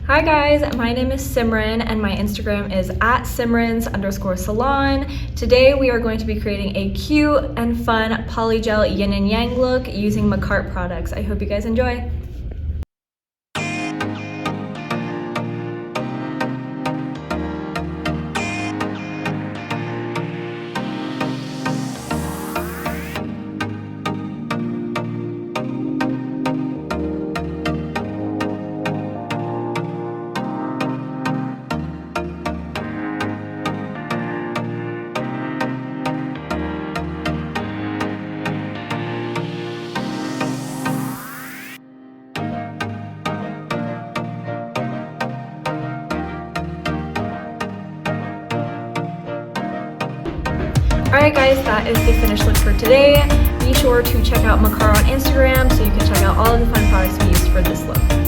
Hi guys, my name is Simran and my Instagram is @simrans_salon. Today we are going to be creating a cute and fun polygel yin and yang look using Makartt products. I hope you guys enjoy. Alright guys, that is the finished look for today. Be sure to check out Makartt on Instagram so you can check out all of the fun products we used for this look.